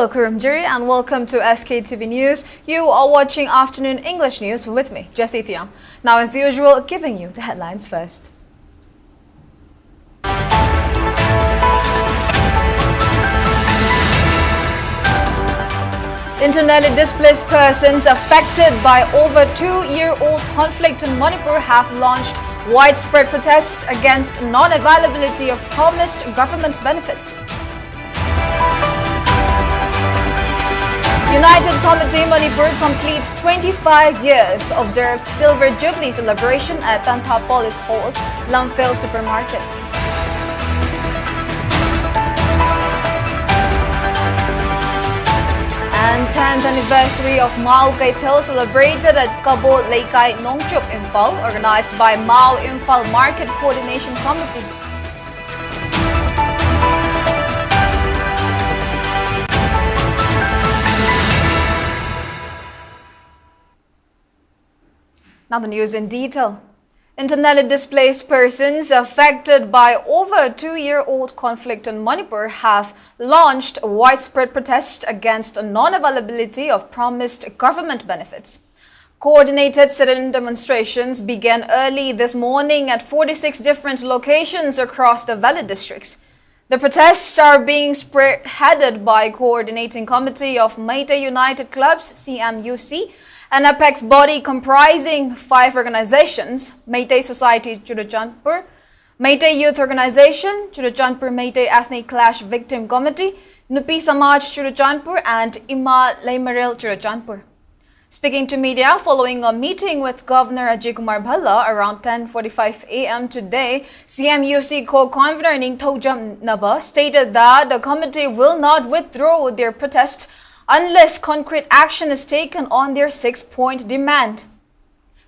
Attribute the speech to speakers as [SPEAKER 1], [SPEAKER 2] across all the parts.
[SPEAKER 1] Hello Kurumjiri and welcome to SKTV News. You are watching Afternoon English News with me, Jessie Thiam. Now as usual, giving you the headlines first. Internally displaced persons affected by over 2-year-old conflict in Manipur have launched widespread protests against non-availability of promised government benefits. United Committee Manipur completes 25 years, observes Silver Jubilee celebration at Tantapolis Hall, Imphal Supermarket. And 10th anniversary of Mao Kaitel celebrated at Kabo Laikai Nongchup, Imphal, organized by Mao Imphal Market Coordination Committee. Now the news in detail. Internally displaced persons affected by over 2-year-old conflict in Manipur have launched widespread protests against non-availability of promised government benefits. Coordinated sit-in demonstrations began early this morning at 46 different locations across the Valley districts. The protests are being spearheaded by Coordinating Committee of Meitei United Clubs, CMUC, an apex body comprising 5 organizations: Meitei Society Churachandpur, Meitei Youth Organization, Churachandpur Meitei Ethnic Clash Victim Committee, Nupi Samaj Churachandpur and Ima Laimaril Churachandpur. Speaking to media following a meeting with Governor Ajay Kumar Bhalla around 10:45 a.m. today, CMUC co-convener Ningthojam Naba stated that the committee will not withdraw their protest unless concrete action is taken on their 6-point demand.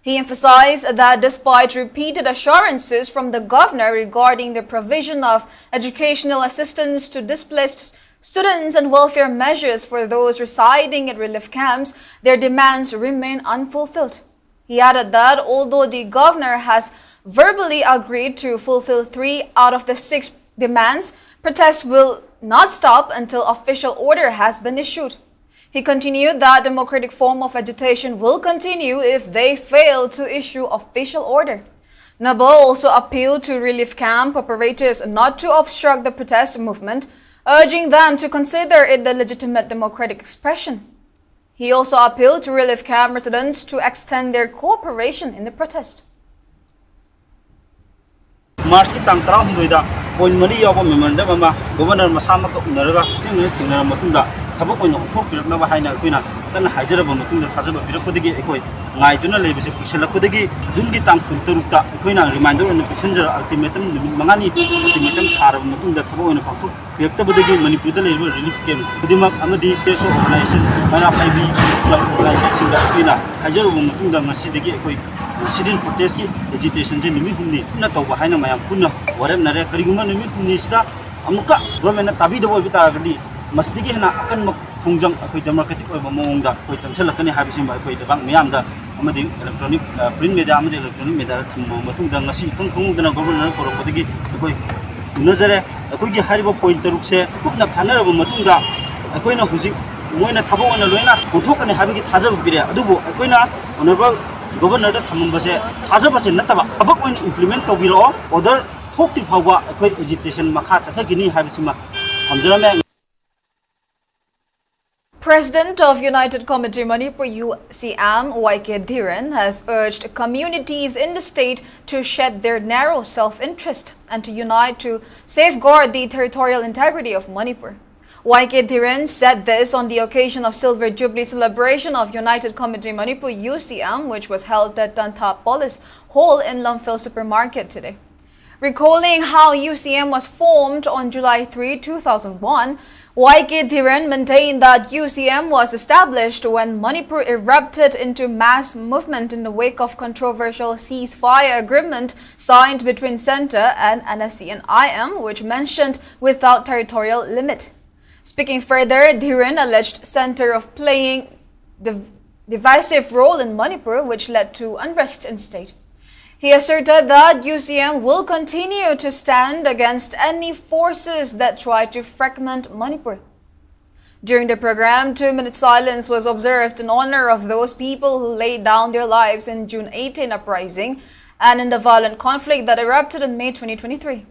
[SPEAKER 1] He emphasized that despite repeated assurances from the governor regarding the provision of educational assistance to displaced students and welfare measures for those residing at relief camps, their demands remain unfulfilled. He added that although the governor has verbally agreed to fulfill 3 out of the 6 demands, protests will not stop until official order has been issued. He continued that democratic form of agitation will continue if they fail to issue official order. Nabo also appealed to relief camp operators not to obstruct the protest movement, urging them to consider it a legitimate democratic expression. He also appealed to relief camp residents to extend their cooperation in the protest.
[SPEAKER 2] March ki tang 19 point mari yawa memorandum ama governor masama ka unaraga thingna matunda thabak oina thokpirna ba haina kuina tan haijaraba matunda thajaba pirakpodagi ekoi ngaiduna lebise puselakpodagi jungi tang 13 ta ekoina reminder on passenger ultimatum mangani ultimatum tharaba matunda thabak oina pakhu piraktabodagi manipur da leba relief camp kudimak amadi peso organization mana paibi organization singa kuina haijaraba matunda masidagi ekoi Student protest ki agitation je nimi humni na tawba haina mayam punna warem nare kariguma nimi humni sida amuka government na tabi dabo bita gadi masdigi hena akan mak khungjang akoi democratic oiba mongda koi chansalakani habisi mai koi dabang miyam da amadi electronic print media amadi electronic media thumbo matung da ngasi khungdana governor korokodagi koi unajare akoi gi hariba point taruk se kupna khanaraba matung da akoi na huji moina thabo ona loina uthokani habigi thajab bire adubu akoi na honorable Governor da thamambase thajabase nataba abak oin implement tobiro order thokti phawba akoi agitation makha chathagini habisima thamjarame.
[SPEAKER 1] President of United Committee Manipur UCM YK Dhiren has urged communities in the state to shed their narrow self-interest and to unite to safeguard the territorial integrity of Manipur. YK Dhiren said this on the occasion of Silver Jubilee celebration of United Committee Manipur UCM, which was held at Tantapolis Hall in Imphal Supermarket today. Recalling how UCM was formed on July 3, 2001, YK Dhiren maintained that UCM was established when Manipur erupted into mass movement in the wake of controversial ceasefire agreement signed between Centre and NSC and IM, which mentioned without territorial limit. Speaking further, Dhiren alleged Centre of playing divisive role in Manipur, which led to unrest in state. He asserted that UCM will continue to stand against any forces that try to fragment Manipur. During the program, 2-minute silence was observed in honor of those people who laid down their lives in June 18 uprising and in the violent conflict that erupted in May 2023.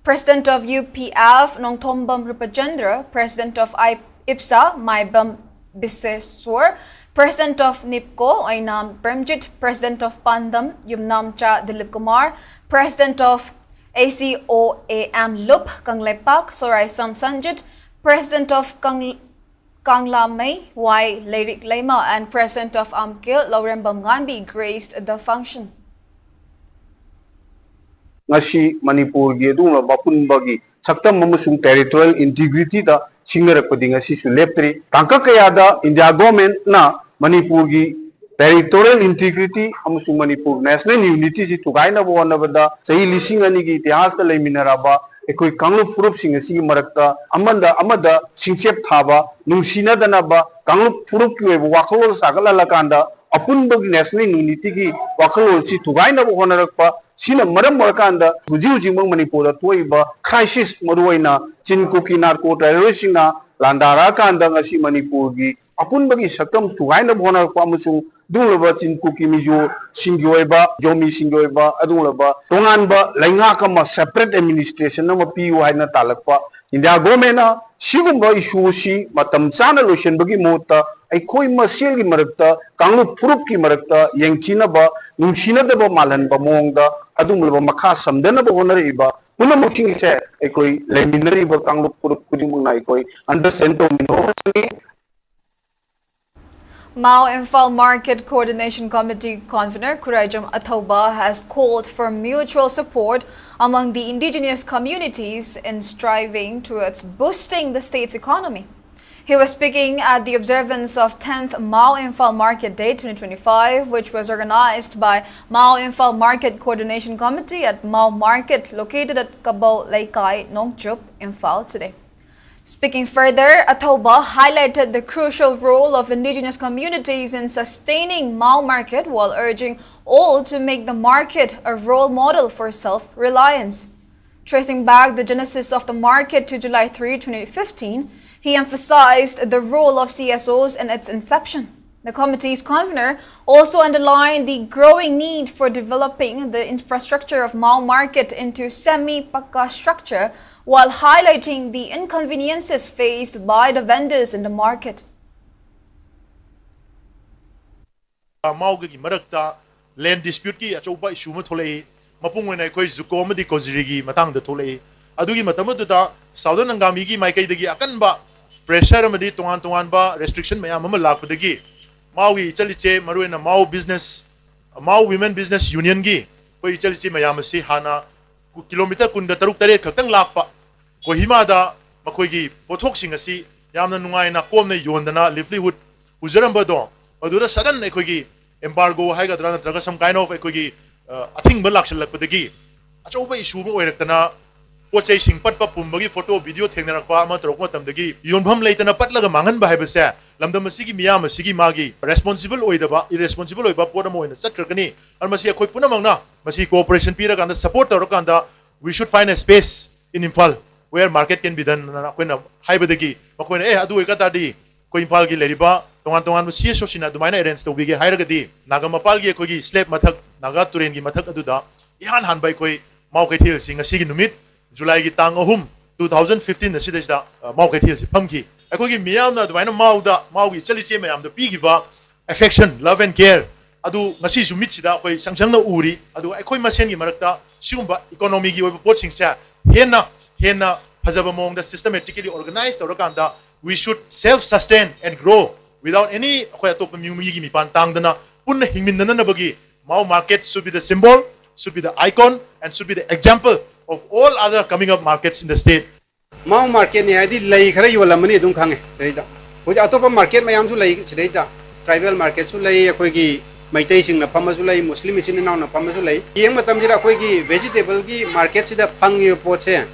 [SPEAKER 1] President of UPF, Nongthombam Rupajendra, President of IPSA, Maibam Biseswar, President of NIPCO, Ainam Premjit, President of Pandam, Yumnamcha Dilip Kumar, President of ACOAM Lup, Kanglepak, Sorai Sam Sanjit, President of Kanglamay, Y. Leirik Lema, and President of Amkil, Laurembam Nganbi, graced the function.
[SPEAKER 3] Ngasi Manipur gi dung la bapun bagi saktam amasung territorial integrity da singnarakpadi ngasi su leptri tangka kaya da India government na Manipur gi territorial integrity amasung Manipur national unity si tugaina bona bada sahi lising ani gi itihas da leiminaraba ekoi kanglup furup sing asi marakta amada singsep thaba nungsina danaba kanglup furup ki wakhol sagala lakanda apun bagi national unity gi wakhol si tugaina bona rakpa Sina maram marakanda huji mang Manipur toiba crisis maruaina chin kuki narco terrorism na landara kanda ngasi Manipur gi apun bagi sakam tugaina bona pamusung dunglaba chin kuki mijo singyoiba jomi singyoiba adunglaba tonganba lainga kama separate administration na mapiu haina talakpa India government na sigumba issue si matam chana lotion bagi mota aikoi masel gi marakta kanglu purup ki marakta yengchina ba nungsina da ba malan ba mongda adumulba makha samdana ba honari ba puna moking se aikoi leminari ba kanglu purup kudi mung nai koi understand to no
[SPEAKER 1] Mao Imphal Market Coordination Committee Convener Kurajam Athoba has called for mutual support among the indigenous communities in striving towards boosting the state's economy. He was speaking at the observance of 10th Mao Imphal Market Day 2025, which was organized by Mao Imphal Market Coordination Committee at Mao Market, located at Kabau Laikai, Nongchup, Imphal today. Speaking further, Athoba highlighted the crucial role of indigenous communities in sustaining Mao Market while urging all to make the market a role model for self-reliance. Tracing back the genesis of the market to July 3, 2015, he emphasized the role of CSOs in its inception. The committee's convener also underlined the growing need for developing the infrastructure of Mao Market into semi-pakka structure while highlighting the inconveniences faced by the vendors in the market.
[SPEAKER 4] Mao gi marakta land dispute ki achouba issue ma tholei mapung wenai koi zuko amadi koziri gi matang da tholei adugi matamadu da southern angami gi maikai dagi akanba pressure amadi tongan ba restriction mayam ama lakpadagi Mao gi chaliche maruena Mao business Mao women business union gi koi chaliche mayam si hana kilometer kunda taruk tare khaktang lakpa kohima da makoi gi pothok sing asi yamna nungai na komna yondana livelihood ujaramba do aduda sudden ekoi gi embargo haiga drana traga some kind of ekoi gi athing ba lakshal lakpadagi achouba issue mo oiraktana pochai sing patpa pumbagi photo video thengnarakpa ama torokma tamdagi yonbham leitana patlaga mangan ba haibase lamdam asigi miyam asigi magi responsible oidaba irresponsible oiba podam oina chakrakani almasi akhoi punamangna masi cooperation pira kanda support torokanda we should find a space in Imphal where market can be done akoina haibadagi makoina adu ekatadi ko Imphal gi leriba tongan CSO sina dumaina arrange to bige hairagadi nagamapal gi akogi slab mathak naga turen gi mathak aduda ihan hanbai koi mau kai thil sing asigi numit July ki tang ahum 2015 asida sida mau kai thil si phamki akogi miyam na dumaina mau gi chaliche mayam da pi gi ba affection love and care adu ngasi ju mit sida koi sangsang na uri adu akoi masen gi marakta sigumba economy gi oiba pot sing cha hena phajaba mong da systematically organized torakanda we should self sustain and grow without any akoi atop mi gi mi pan tang dana punna hingmin dana bagi Mao market should be the symbol, should be the icon, and should be the example of all other coming up markets in the state.
[SPEAKER 5] Mao market ni adi lai khara yola mani dung khange seida hoja atopa market mayam su lai seida tribal market su lai akoi gi maitai sing na phama su lai muslim isin na phama su lai yeng matam jira akoi gi vegetable gi market sida phang yo poche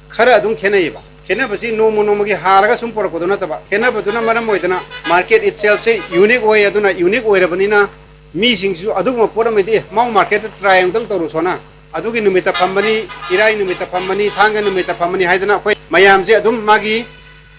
[SPEAKER 5] khara dung khenai ba khena basi no mono gi haraga sum por ko dona taba khena baduna maram moidana market itself say unique way aduna unique way rabani na mi sing su aduma pora medi Mao market try ang tang toru sona adugi numita phambani irai numita phambani thanga numita phambani haidana koi mayam je adum magi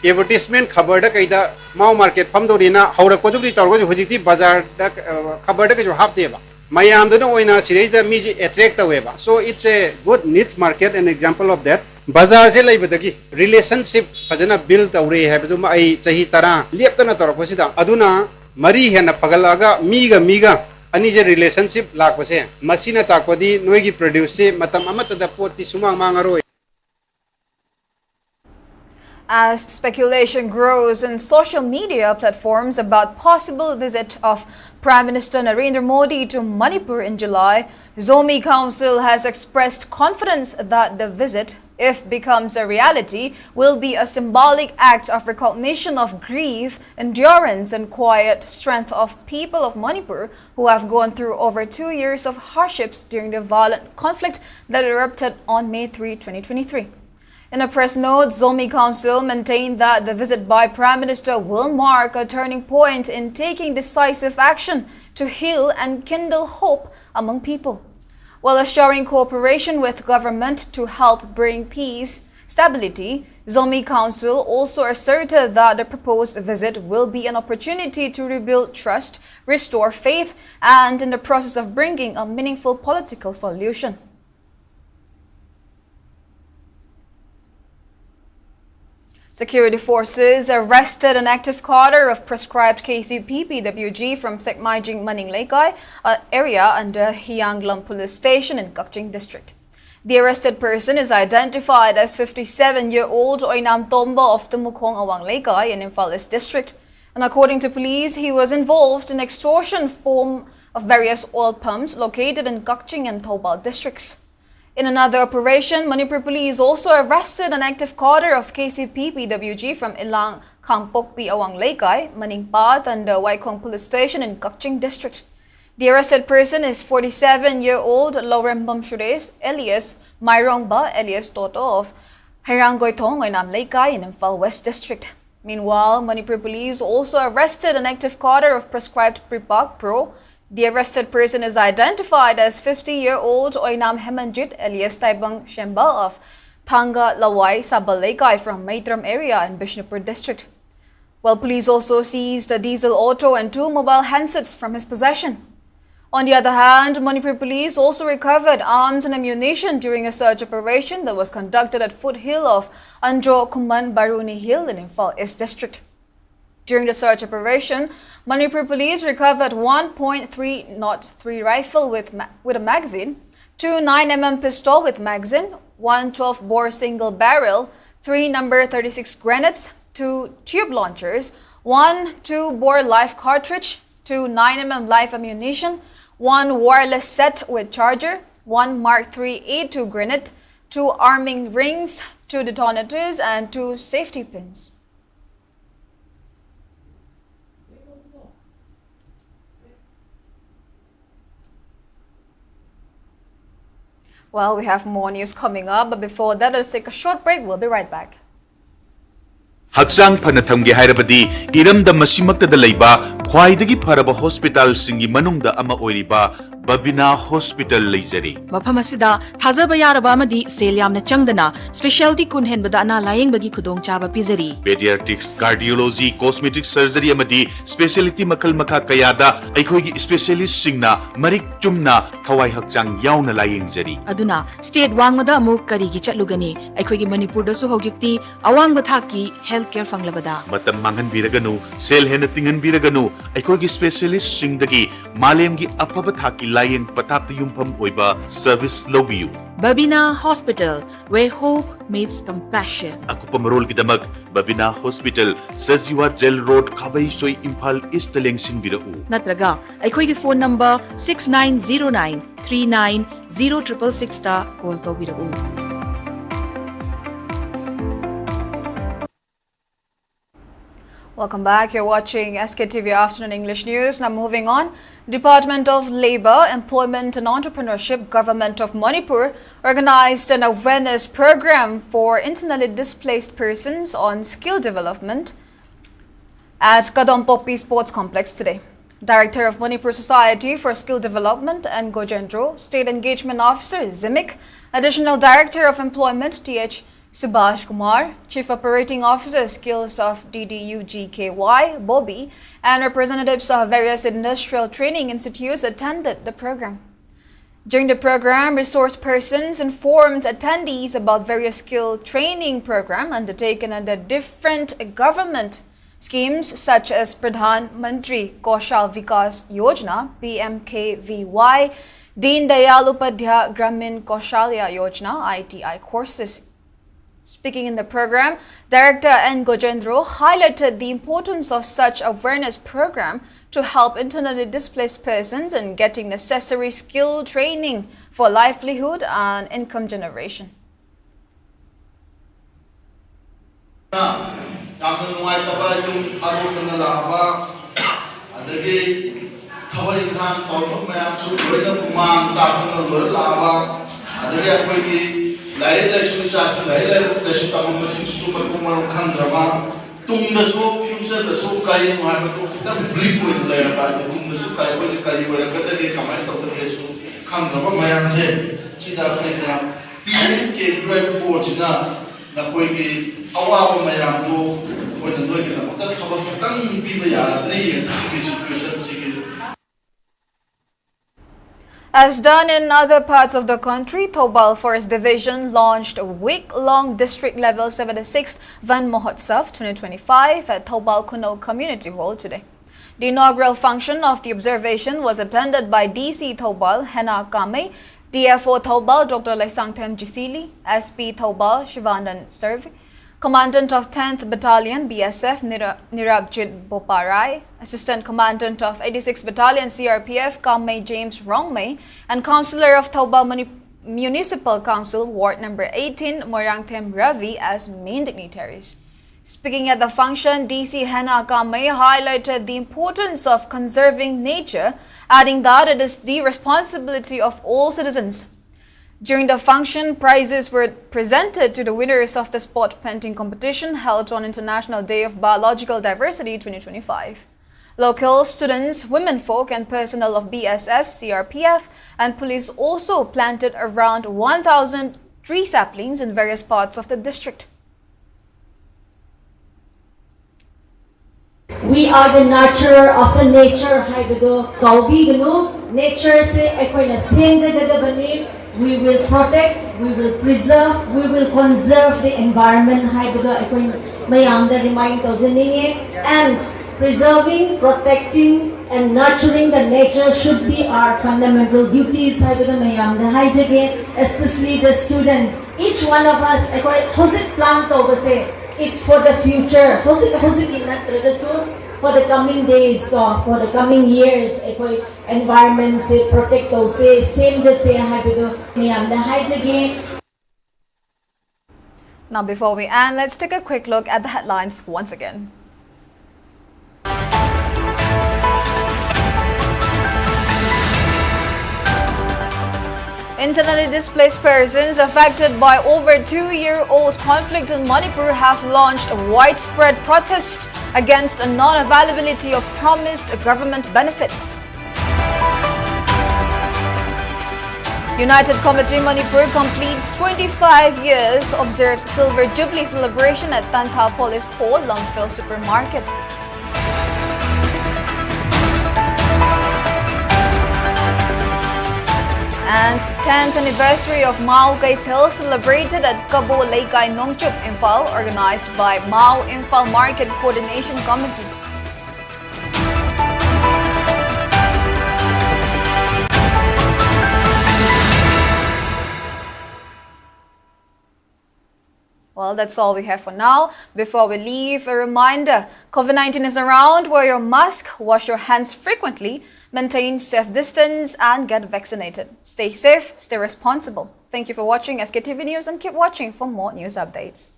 [SPEAKER 5] advertisement khabar da kaida mau market pham do dina haura ko dubli tor ko hojikti bazar da khabar da ko hapte ba mayam do no oina sireida mi attract awe ba so it's a good niche market an example of that bazar se laibadagi relationship fajana build awre habdu ma ai chahi tara leptana tor ko sida aduna mari hena pagalaga miga ani je relationship lakpase masina takodi noigi produce se matam amata da poti sumang mangaro.
[SPEAKER 1] As speculation grows in social media platforms about possible visit of Prime Minister Narendra Modi to Manipur in July, Zomi Council has expressed confidence that the visit, if becomes a reality, will be a symbolic act of recognition of grief, endurance and quiet strength of people of Manipur who have gone through over 2 years of hardships during the violent conflict that erupted on May 3, 2023. In a press note, Zomi Council maintained that the visit by Prime Minister will mark a turning point in taking decisive action to heal and kindle hope among people, while assuring cooperation with government to help bring peace, stability. Zomi Council also asserted that the proposed visit will be an opportunity to rebuild trust, restore faith, and in the process of bringing a meaningful political solution. Security forces arrested an active cadre of prescribed KCP-PWG from Sekmaijing Maning Laikai area under Hyanglam Police Station in Kakching District. The arrested person is identified as 57-year-old Oinam Tomba of Tumukong Awang Laikai in Imphal District. And according to police, he was involved in extortion form of various oil pumps located in Kakching and Thobal districts. In another operation, Manipur police also arrested an active cadre of KCP-PWG from Ilang Kangpokpi Awang Laikai, Maningpat and the Waikong Police Station in Kakching District. The arrested person is 47-year-old Lorembam Shures alias Mairongba alias Toto of Harangoitong Oinam Laikai in Imphal West District. Meanwhile, Manipur police also arrested an active cadre of prescribed Pripak Pro. The arrested person is identified as 50-year-old Oinam Hemanjit alias Taibang Shemba of Thanga Lawai Sabalaikai from Maitram area in Bishnupur district. While police also seized a diesel auto and 2 mobile handsets from his possession. On the other hand, Manipur police also recovered arms and ammunition during a search operation that was conducted at foothill of Anjo Kuman Baruni Hill in Imphal East district. During the search operation, Manipur police recovered 1.303 rifle with a magazine, 2 9mm pistol with magazine, 1 12-bore single barrel, 3 number 36 grenades, 2 tube launchers, 1 2-bore live cartridge, 2 9mm live ammunition, 1 wireless set with charger, 1 Mark III A2 grenade, 2 arming rings, 2 detonators and 2 safety pins. Well, we have more news coming up, but before that, let's take a short break. We'll be right back.
[SPEAKER 6] Hakchang Panatamgi Harabadi, Iramda Masimakta de Leba, Kwaidagi Paraba Hospital Singi Manungda Ama Oiriba, Babina Hospital Lizari.
[SPEAKER 7] Mapamasida, Tazaba Yaraba Amadi, Selyamna Changdana, Specialty Kunhen Badana Lying Bagi Kudong Chaba Pizari.
[SPEAKER 6] Pediatrics, Cardiology, Cosmetic Surgery Amadi, Specialty Makal Maka Kayada, Aikogi Specialist Singna, Marik Chumna, Kawai Hakchang Yauna Lying Zari.
[SPEAKER 7] Aduna, State Wangmada Muk Karigi Chatlugani, Aikogi Manipur Dasu Hogikti, Awang Bataki, Healthcare Fanglabada.
[SPEAKER 6] Matam Mangan Biraganu, Sel Henatingan Biraganu, Aikogi Specialist Singdagi, Malemgi Apabataki Lying Patapti Yumpam Oiba, Service Lobiu.
[SPEAKER 7] Babina Hospital, where hope meets compassion.
[SPEAKER 6] Ako pamarol kidamag, Babina Hospital, Saziwa Gel Road, Kabay Soy Imphal Istaleng Sinbirau.
[SPEAKER 7] Natraga, Aikogi phone number 6909 390666 ta call to Birau.
[SPEAKER 1] Welcome back. You're watching SKTV Afternoon English News. Now moving on. Department of Labour, Employment and Entrepreneurship, Government of Manipur organized an awareness program for internally displaced persons on skill development at Kadompopi Sports Complex today. Director of Manipur Society for Skill Development and Gojendro, State Engagement Officer Zimik, Additional Director of Employment TH Subhash Kumar, Chief Operating Officer, Skills of DDUGKY, Bobby, and representatives of various industrial training institutes attended the program. During the program, resource persons informed attendees about various skill training programs undertaken under different government schemes such as Pradhan Mantri Kaushal Vikas Yojana, PMKVY, Deen Dayal Upadhyaya Gramin Kaushalya Yojana, ITI courses. Speaking in the program, Director N. Gojendro highlighted the importance of such awareness program to help internally displaced persons in getting necessary skill training for livelihood and income generation.
[SPEAKER 8] Lain lesu sasa lain lesu tamu mesin super kumar khandra tung dasu future dasu kali muha betul kita beli pun lain apa tung dasu kali kata dia kamai tahu lesu khandra mayam je cita kerja PM ke drive force na koi ke awal mayam tu koi nandoi kita kita khabar tang biaya ni situation.
[SPEAKER 1] As done in other parts of the country, Thoubal Forest Division launched a week-long district-level 76th Van Mahotsav 2025 at Thoubal Kuno Community Hall today. The inaugural function of the observation was attended by DC Thoubal Hena Kame, DFO Thoubal Dr. Laisangthem Jisili, SP Thoubal Shivandan Servi, Commandant of 10th Battalion BSF Nirabjit Boparai, Assistant Commandant of 86th Battalion CRPF Kamei James Rongmei, and Councillor of Thoubal Municipal Council Ward Number 18 Morangthem Ravi as main dignitaries. Speaking at the function, DC Hena Kamei highlighted the importance of conserving nature, adding that it is the responsibility of all citizens. During the function, prizes were presented to the winners of the spot painting competition held on International Day of Biological Diversity 2025. Local students, womenfolk, and personnel of BSF, CRPF, and police also planted around 1,000 tree saplings in various parts of the district.
[SPEAKER 9] We are the nurturer of the nature. Nature se we will protect, we will preserve, we will conserve the environment. And preserving, protecting, and nurturing the nature should be our fundamental duties. Especially the students. Each one of us, it's for the future. For the coming days, for the coming years, environment se protect those same just say
[SPEAKER 1] Now before we end, let's take a quick look at the headlines once again. Internally displaced persons affected by over 2-year-old conflict in Manipur have launched a widespread protest against a non-availability of promised government benefits. United Committee Manipur completes 25 years observed Silver Jubilee celebration at Tantha Police Hall, Longfield Supermarket. And 10th anniversary of Mao Kaitil celebrated at Kabo Laikai Nongchup, Imphal, organized by Mao Imphal Market Coordination Committee. Well, that's all we have for now. Before we leave, a reminder, COVID-19 is around. Wear your mask, wash your hands frequently, maintain safe distance, and get vaccinated. Stay safe, stay responsible. Thank you for watching SKTV News and keep watching for more news updates.